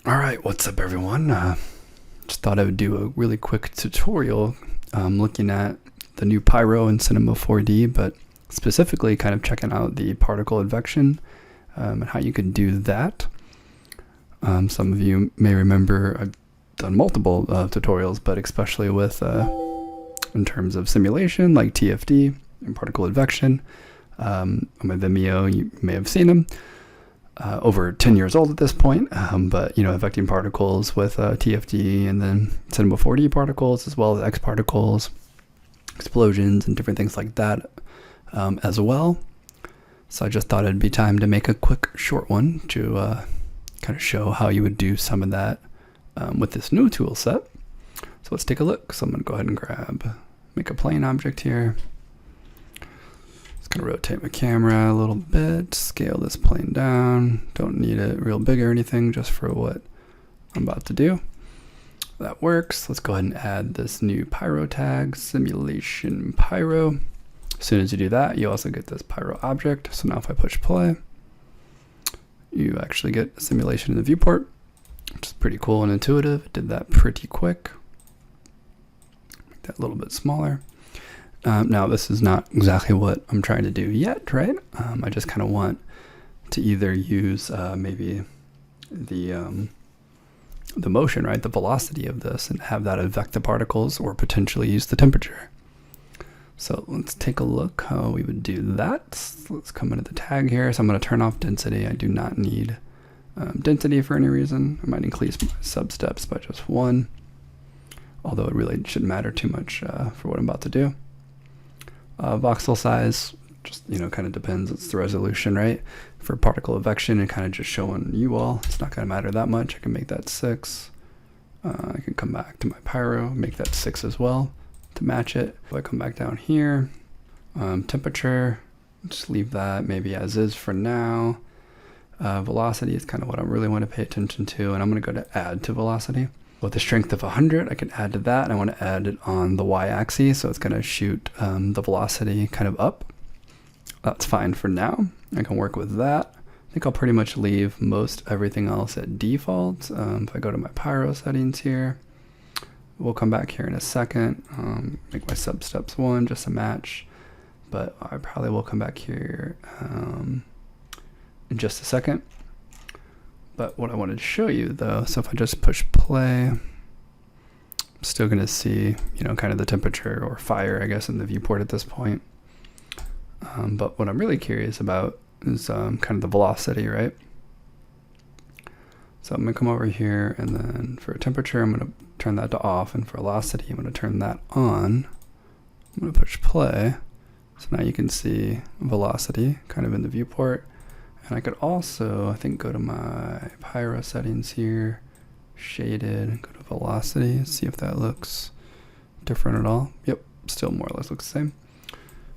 Alright, what's up everyone? Just thought I would do a really quick tutorial looking at the new Pyro in Cinema 4D, but specifically kind of checking out the particle advection and how you can do that. Some of you may remember I've done multiple tutorials, but especially with in terms of simulation like TFD and particle advection. On my Vimeo, you may have seen them. Over 10 years old at this point, but affecting particles with TFD and then Cinema 4D particles, as well as X particles, explosions, and different things like that as well. So I just thought it'd be time to make a quick short one to kind of show how you would do some of that with this new tool set. So let's take a look. So I'm going to go ahead and make a plane object here. Gonna rotate my camera a little bit, scale this plane down. Don't need it real big or anything, just for what I'm about to do. That works. Let's go ahead and add this new Pyro tag, simulation Pyro. As soon as you do that, you also get this Pyro object. So now if I push play, you actually get a simulation in the viewport, which is pretty cool and intuitive. It did that pretty quick. Make that a little bit smaller. Now this is not exactly what I'm trying to do yet, right? I just kind of want to either use maybe the motion, right? The velocity of this, and have that affect the particles, or potentially use the temperature. So let's take a look how we would do that. Let's come into the tag here. So I'm going to turn off density. I do not need density for any reason. I might increase my sub-steps by just 1, although it really shouldn't matter too much for what I'm about to do. Voxel size, just, kind of depends. It's the resolution, right? For particle advection and kind of just showing you all, it's not going to matter that much. I can make that 6. I can come back to my Pyro, make that 6 as well to match it. If I come back down here, temperature, just leave that maybe as is for now. Velocity is kind of what I really want to pay attention to, and I'm going to go to add to velocity. With a strength of 100, I can add to that, and I want to add it on the y-axis, so it's going to shoot the velocity kind of up. That's fine for now. I can work with that. I think I'll pretty much leave most everything else at default. If I go to my Pyro settings here, we'll come back here in a second. Make my sub-steps 1 just to match, but I probably will come back here in just a second. But what I wanted to show you though, so if I just push play, I'm still going to see, kind of the temperature or fire, I guess, in the viewport at this point. But what I'm really curious about is kind of the velocity, right? So I'm going to come over here, and then for temperature, I'm going to turn that to off, and for velocity, I'm going to turn that on. I'm going to push play. So now you can see velocity kind of in the viewport. And I could also, I think, go to my Pyro settings here, shaded, go to velocity, see if that looks different at all. Yep, still more or less looks the same.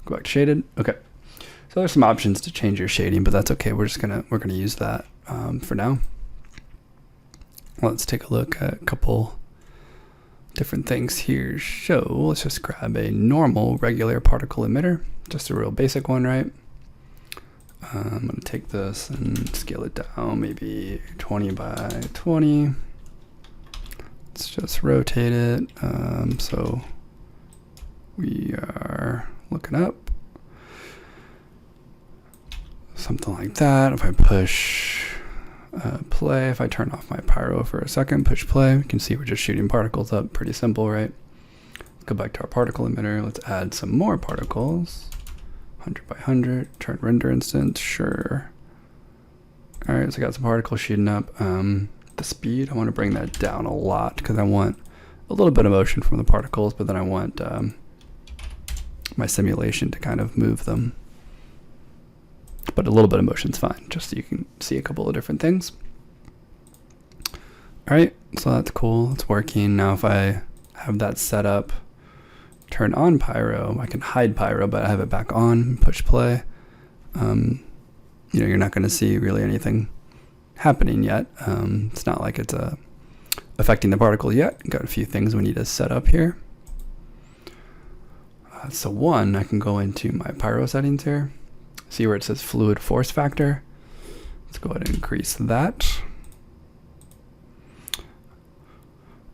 Go back to shaded. Okay, so there's some options to change your shading, but that's okay. We're gonna use that for now. Let's take a look at a couple different things here. So let's just grab a normal regular particle emitter, just a real basic one, right? I'm going to take this and scale it down, maybe 20 by 20. Let's just rotate it. So we are looking up. Something like that. If I push play, if I turn off my Pyro for a second, push play, you can see we're just shooting particles up. Pretty simple, right? Let's go back to our particle emitter. Let's add some more particles. 100 by 100, turn render instance, sure. All right, so I got some particles shooting up. The speed, I want to bring that down a lot because I want a little bit of motion from the particles, but then I want my simulation to kind of move them. But a little bit of motion's fine, just so you can see a couple of different things. All right, so that's cool, it's working. Now if I have that set up, turn on Pyro, I can hide Pyro, but I have it back on, push play. You're not going to see really anything happening yet. It's not like it's affecting the particle yet. Got a few things we need to set up here. So one, I can go into my Pyro settings here. See where it says fluid force factor? Let's go ahead and increase that.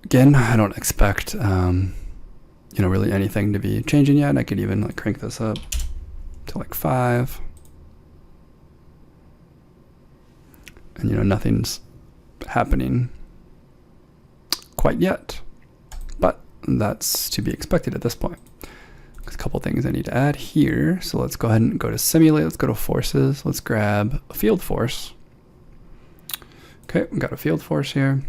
Again, I don't expect, really anything to be changing yet. I could even like crank this up to like 5. And nothing's happening quite yet, but that's to be expected at this point. There's a couple things I need to add here. So let's go ahead and go to simulate. Let's go to forces. Let's grab a field force. Okay, we got a field force here.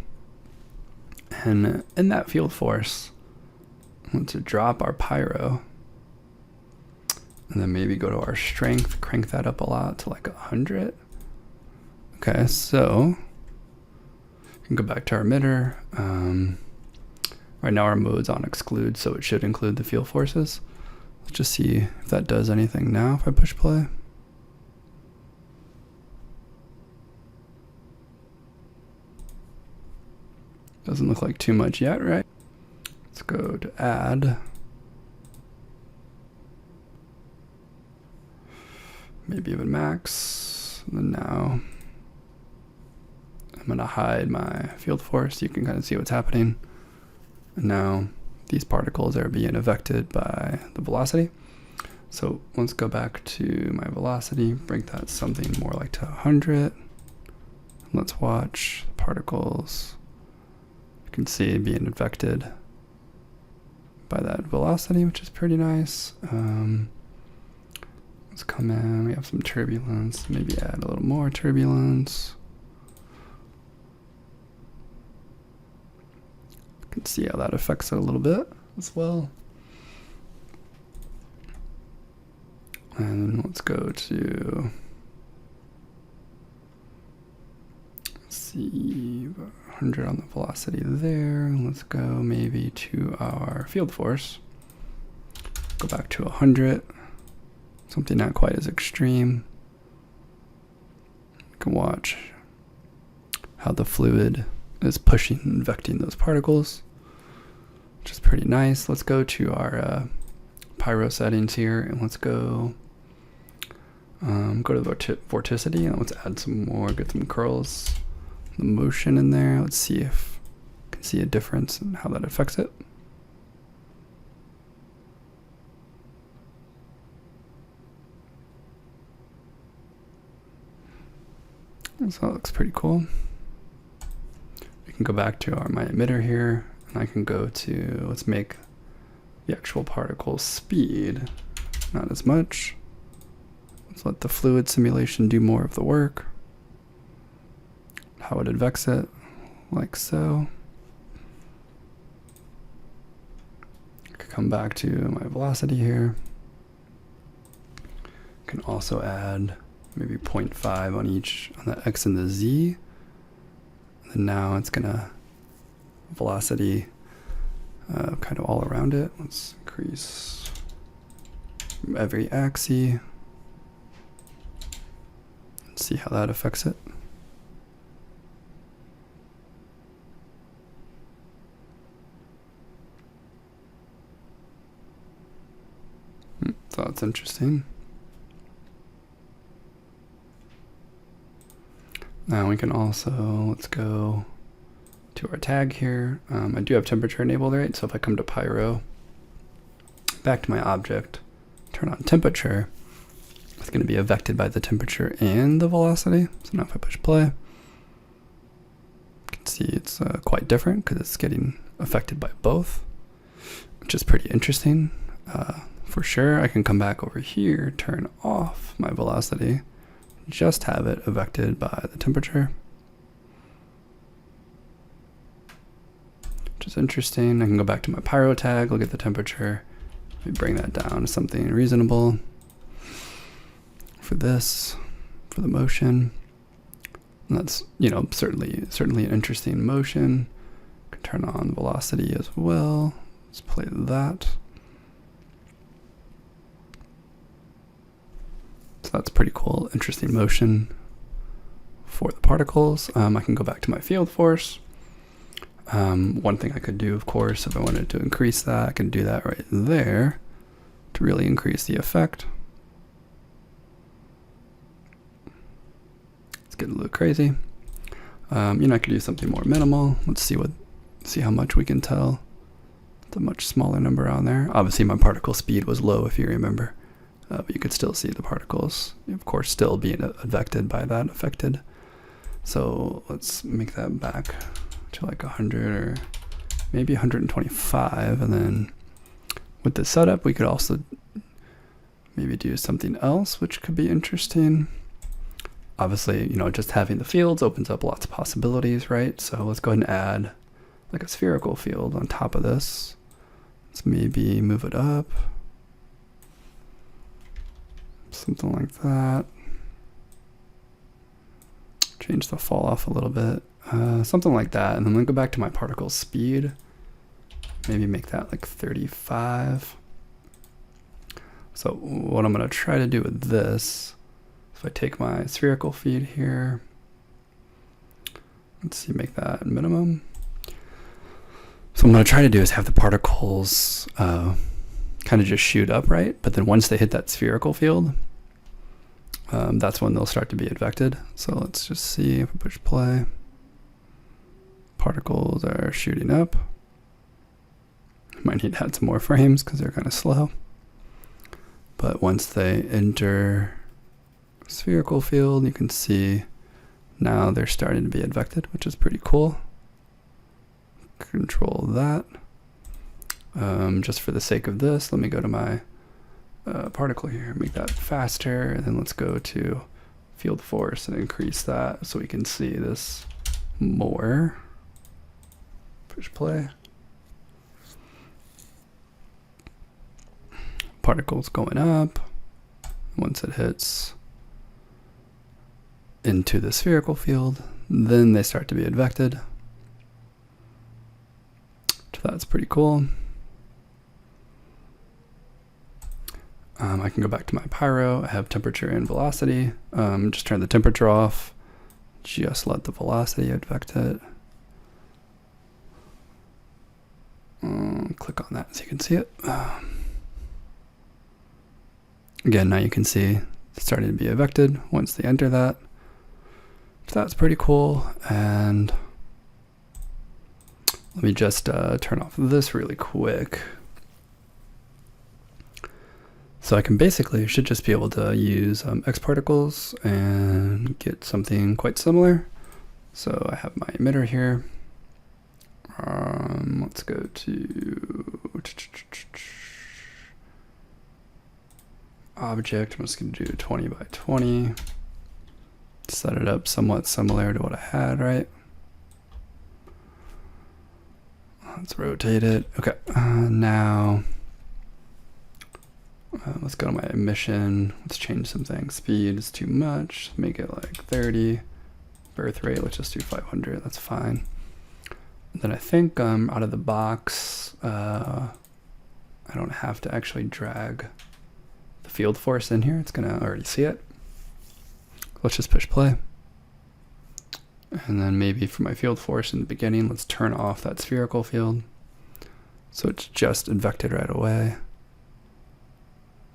And in that field force, I want to drop our pyro. And then maybe go to our strength, crank that up a lot to like 100. Okay, so we can go back to our emitter. Right now our mode's on exclude, so it should include the field forces. Let's just see if that does anything now if I push play. Doesn't look like too much yet, right? Let's go to add. Maybe even max. And then now I'm going to hide my field force so you can kind of see what's happening. And now these particles are being affected by the velocity. So let's go back to my velocity, bring that something more like to 100. Let's watch the particles. You can see it being affected by that velocity, which is pretty nice. Let's come in, we have some turbulence, maybe add a little more turbulence. You can see how that affects it a little bit as well. And let's go to, let's see, 100 on the velocity there. Let's go maybe to our field force. Go back to 100. Something not quite as extreme. You can watch how the fluid is pushing and vecting those particles, which is pretty nice. Let's go to our pyro settings here, and let's go to the vorticity, and let's add some more, get some curls, the motion in there. Let's see if you can see a difference in how that affects it. So that looks pretty cool. We can go back to my emitter here, and I can go to, let's make the actual particle speed not as much. Let's let the fluid simulation do more of the work. How it advects it, like so. I could come back to my velocity here. I can also add maybe 0.5 on each, on the X and the Z. And then now it's gonna velocity kind of all around it. Let's increase every axis. Let's see how that affects it. So that's interesting. Now we can also, let's go to our tag here. I do have temperature enabled, right? So if I come to Pyro, back to my object, turn on temperature, it's going to be affected by the temperature and the velocity. So now if I push play, you can see it's quite different because it's getting affected by both, which is pretty interesting. For sure, I can come back over here, turn off my velocity, just have it affected by the temperature, which is interesting. I can go back to my pyro tag, look at the temperature, maybe bring that down to something reasonable for this, for the motion. And that's, certainly an interesting motion. Can turn on velocity as well. Let's play that. So that's pretty cool, interesting motion for the particles. I can go back to my field force. One thing I could do, of course, if I wanted to increase that, I can do that right there to really increase the effect. It's getting a little crazy. I could do something more minimal. Let's see what See how much we can tell. It's a much smaller number on there. Obviously my particle speed was low, if you remember, but you could still see the particles, of course, still being advected by that affected. So let's make that back to like 100 or maybe 125, and then with the setup we could also maybe do something else which could be interesting. Obviously, you know, just having the fields opens up lots of possibilities, right? So let's go ahead and add like a spherical field on top of this. Let's maybe move it up, something like that. Change the fall off a little bit, something like that. And then let me go back to my particle speed. Maybe make that like 35. So what I'm going to try to do with this, if I take my spherical feed here, let's see, make that minimum. So what I'm going to try to do is have the particles kind of just shoot up, right? But then once they hit that spherical field, that's when they'll start to be advected. So let's just see if we push play. Particles are shooting up. Might need to add some more frames because they're kind of slow. But once they enter spherical field, you can see now they're starting to be advected, which is pretty cool. Control that. Just for the sake of this, let me go to my particle here, make that faster, and then let's go to field force and increase that so we can see this more. Push play. Particles going up. Once it hits into the spherical field, then they start to be advected. So that's pretty cool. I can go back to my Pyro. I have temperature and velocity. Just turn the temperature off. Just let the velocity advect it. Click on that so you can see it. Again, now you can see it's starting to be advected once they enter that. So that's pretty cool. And let me just turn off this really quick. So I can basically, should just be able to use X particles and get something quite similar. So I have my emitter here. Let's go to object. I'm just going to do 20 by 20. Set it up somewhat similar to what I had, right? Let's rotate it. Okay, now let's go to my emission. Let's change some things. Speed is too much. Make it like 30. Birth rate, let's just do 500. That's fine. And then I think out of the box, I don't have to actually drag the field force in here. It's gonna already see it. Let's just push play. And then maybe for my field force in the beginning, let's turn off that spherical field. So it's just advected right away.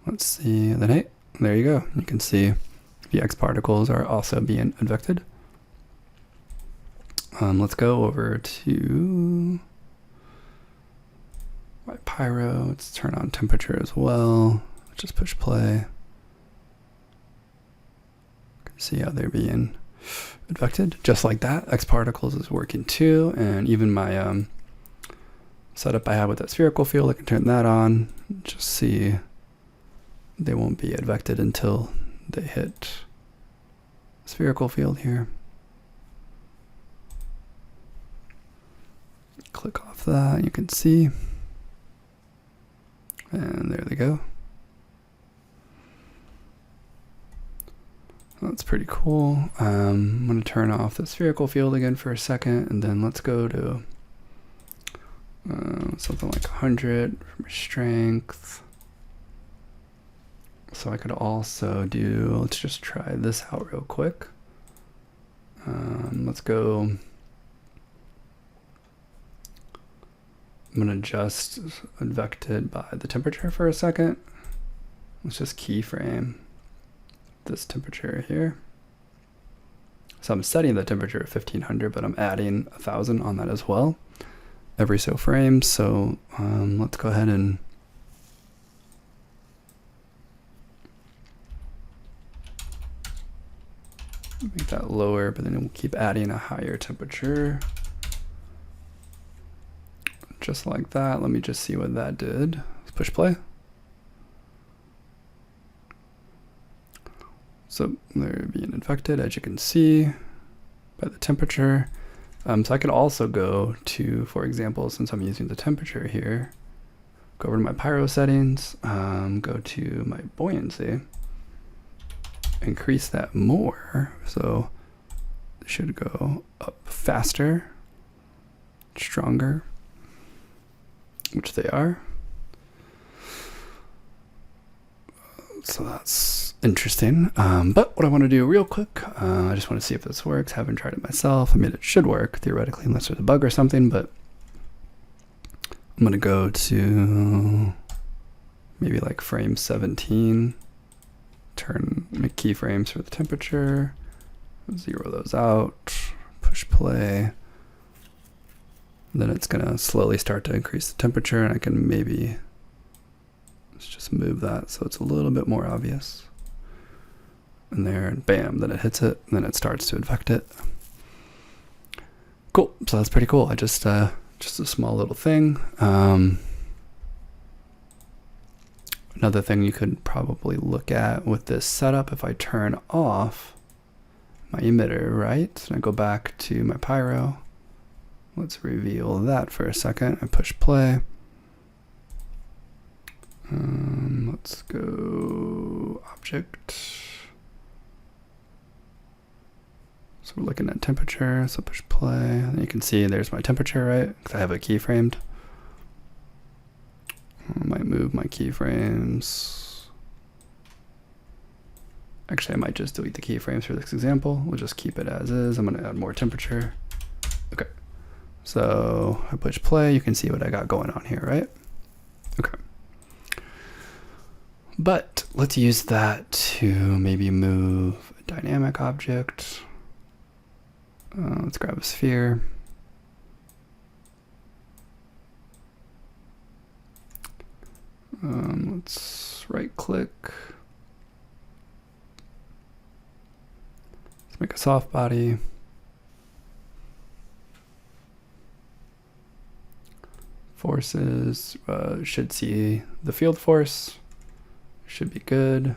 Let's see, then hey, there you go. You can see the X particles are also being advected. Let's go over to my Pyro. Let's turn on temperature as well. Let's just push play. See how they're being advected, just like that. X particles is working too, and even my setup I have with that spherical field, I can turn that on. Just see they won't be advected until they hit spherical field here. Click off that, you can see, and there they go. That's pretty cool. I'm going to turn off the spherical field again for a second, and then let's go to something like 100 for my strength. So I could also do, let's just try this out real quick. Let's go, I'm going to adjust advected by the temperature for a second. Let's just keyframe this temperature here. So I'm setting the temperature at 1500, but I'm adding 1000 on that as well. every so frames. So let's go ahead and make that lower, but then we'll keep adding a higher temperature. Just like that. Let me just see what that did. Let's push play. So they're being infected, as you can see, by the temperature. So I could also go to, for example, since I'm using the temperature here, go over to my Pyro settings, go to my buoyancy, increase that more. So it should go up faster, stronger, which they are. So that's interesting. But what I want to do real quick, I just want to see if this works. Haven't tried it myself. I mean, it should work theoretically, unless there's a bug or something, but I'm going to go to maybe like frame 17, make keyframes for the temperature, zero those out, push play. Then it's going to slowly start to increase the temperature, and I can maybe just move that so it's a little bit more obvious. And there, and bam, then it hits it, and then it starts to infect it. Cool, so that's pretty cool. I just a small little thing. Another thing you could probably look at with this setup, if I turn off my emitter, right? And I go back to my Pyro. Let's reveal that for a second. I push play. Let's go object. So we're looking at temperature, so push play. And you can see there's my temperature, right? Because I have it keyframed. I might move my keyframes. Actually, I might just delete the keyframes for this example. We'll just keep it as is. I'm going to add more temperature. Okay. So I push play. You can see what I got going on here, right? Okay. But let's use that to maybe move a dynamic object. Let's grab a sphere. Let's right click. Let's make a soft body. Forces, should see the field force. Should be good.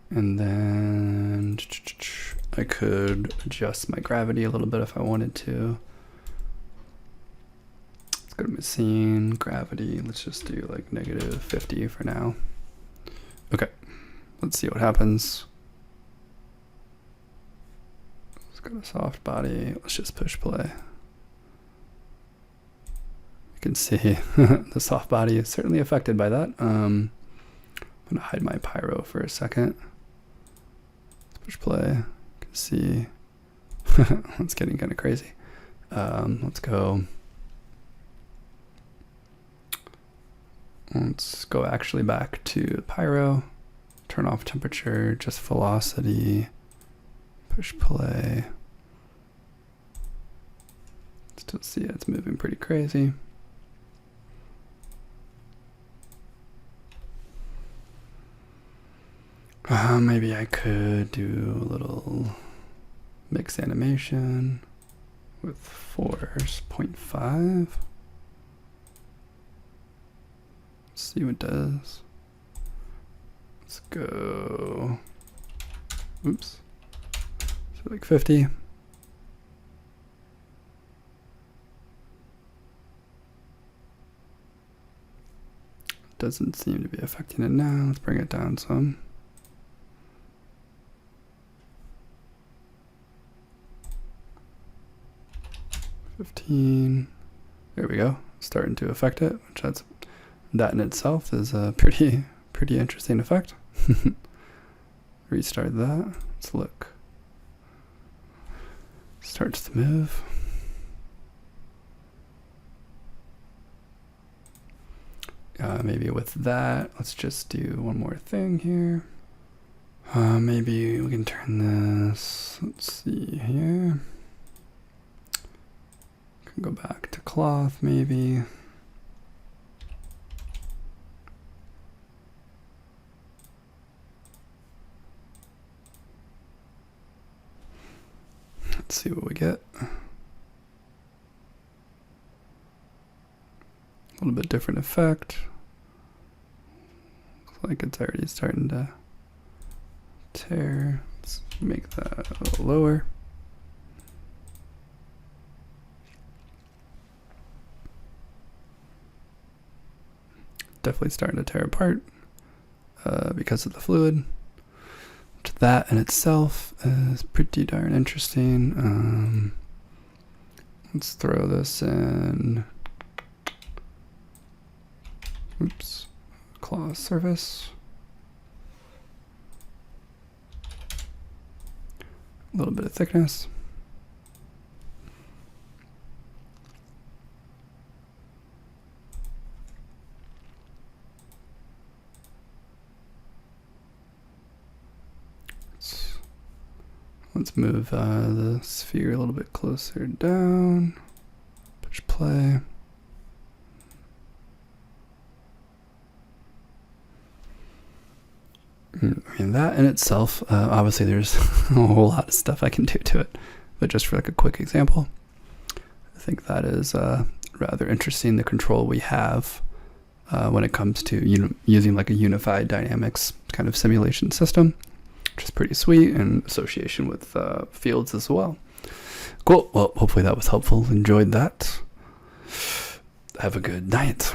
And then I could adjust my gravity a little bit if I wanted to. Let's go to my scene, gravity. Let's just do like -50 for now. Okay, let's see what happens. Let's go to soft body. Let's just push play. You can see the soft body is certainly affected by that. I'm gonna hide my Pyro for a second. Let's push play. You can see it's getting kind of crazy. Let's go. Let's go actually back to Pyro. Turn off temperature, just velocity. Push play. Still see it's moving pretty crazy. Maybe I could do a little mix animation with force 0.5. Let's see what it does. Let's go. Oops. So like 50. Doesn't seem to be affecting it now. Let's bring it down some. There we go. Starting to affect it, which that in itself is a pretty interesting effect. Restart that. Let's look. Starts to move. Maybe with that, let's just do one more thing here. Maybe we can turn this. Let's see here. Go back to cloth maybe. Let's see what we get. A little bit different effect. Looks like it's already starting to tear. Let's make that a little lower. Definitely starting to tear apart because of the fluid. That in itself is pretty darn interesting. Let's throw this in. Oops, cloth surface. A little bit of thickness. Let's move the sphere a little bit closer down. Push play. I mean, that in itself, obviously there's a whole lot of stuff I can do to it, but just for like a quick example, I think that is rather interesting, the control we have when it comes to using like a unified dynamics kind of simulation system, which is pretty sweet, in association with fields as well. Cool. Well, hopefully that was helpful. Enjoyed that. Have a good night.